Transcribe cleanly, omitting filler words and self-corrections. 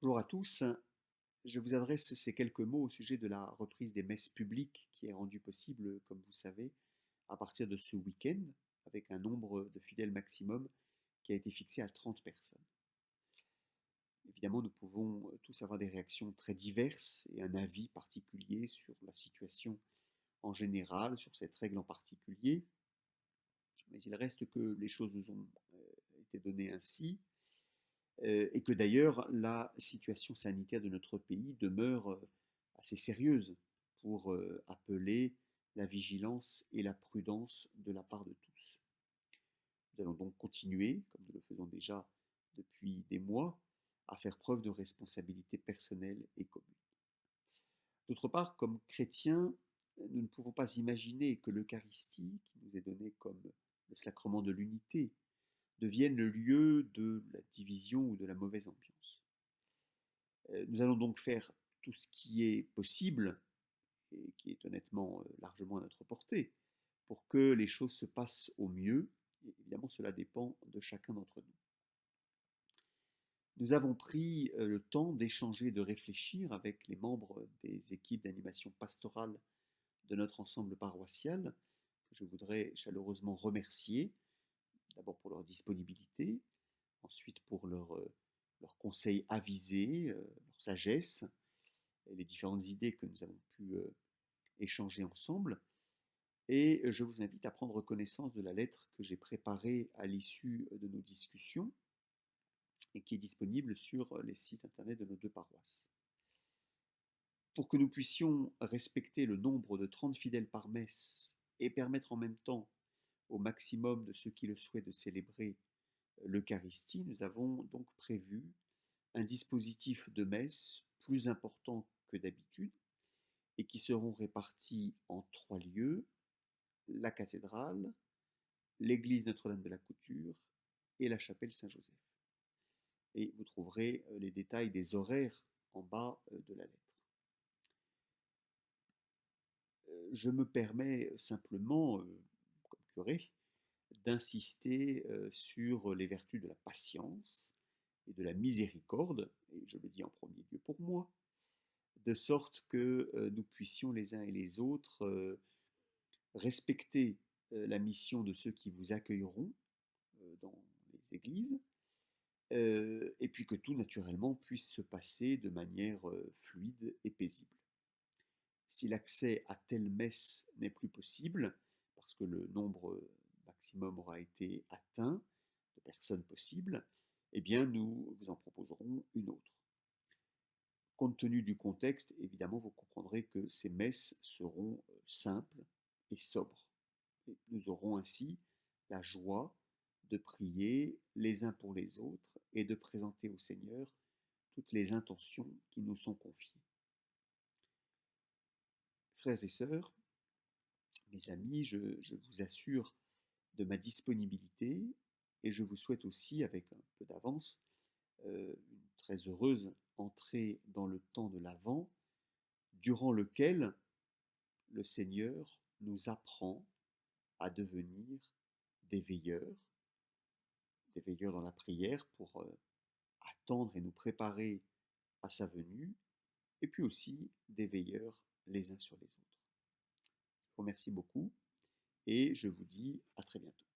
Bonjour à tous, je vous adresse ces quelques mots au sujet de la reprise des messes publiques qui est rendue possible, comme vous savez, à partir de ce week-end, avec un nombre de fidèles maximum qui a été fixé à 30 personnes. Évidemment, nous pouvons tous avoir des réactions très diverses et un avis particulier sur la situation en général, sur cette règle en particulier, mais il reste que les choses nous ont été données ainsi, et que d'ailleurs la situation sanitaire de notre pays demeure assez sérieuse pour appeler la vigilance et la prudence de la part de tous. Nous allons donc continuer, comme nous le faisons déjà depuis des mois, à faire preuve de responsabilité personnelle et commune. D'autre part, comme chrétiens, nous ne pouvons pas imaginer que l'Eucharistie, qui nous est donnée comme le sacrement de l'unité, devienne le lieu de la division ou de la mauvaise ambiance. Nous allons donc faire tout ce qui est possible et qui est honnêtement largement à notre portée pour que les choses se passent au mieux. Et évidemment, cela dépend de chacun d'entre nous. Nous avons pris le temps d'échanger, de réfléchir avec les membres des équipes d'animation pastorale de notre ensemble paroissial, que je voudrais chaleureusement remercier, d'abord pour leur disponibilité, ensuite pour leurs conseils avisés, leur sagesse, et les différentes idées que nous avons pu échanger ensemble. Et je vous invite à prendre connaissance de la lettre que j'ai préparée à l'issue de nos discussions et qui est disponible sur les sites internet de nos deux paroisses. Pour que nous puissions respecter le nombre de 30 fidèles par messe et permettre en même temps au maximum de ceux qui le souhaitent de célébrer l'Eucharistie, nous avons donc prévu un dispositif de messe plus important que d'habitude et qui seront répartis en 3 lieux: la cathédrale, l'église Notre-Dame de la Couture et la chapelle Saint-Joseph. Et vous trouverez les détails des horaires en bas de la lettre. Je me permets simplement, comme curé, d'insister sur les vertus de la patience et de la miséricorde, et je le dis en premier lieu pour moi, de sorte que nous puissions les uns et les autres respecter la mission de ceux qui vous accueilleront dans les églises, et puis que tout naturellement puisse se passer de manière fluide et paisible. Si l'accès à telle messe n'est plus possible, parce que le nombre maximum aura été atteint de personnes possibles, eh bien nous vous en proposerons une autre. Compte tenu du contexte, évidemment, vous comprendrez que ces messes seront simples et sobres. Et nous aurons ainsi la joie de prier les uns pour les autres et de présenter au Seigneur toutes les intentions qui nous sont confiées. Frères et sœurs, mes amis, je vous assure de ma disponibilité et je vous souhaite aussi, avec un peu d'avance, une très heureuse entrée dans le temps de l'Avent, durant lequel le Seigneur nous apprend à devenir des veilleurs dans la prière pour attendre et nous préparer à sa venue, et puis aussi des veilleurs les uns sur les autres. Je vous remercie beaucoup et je vous dis à très bientôt.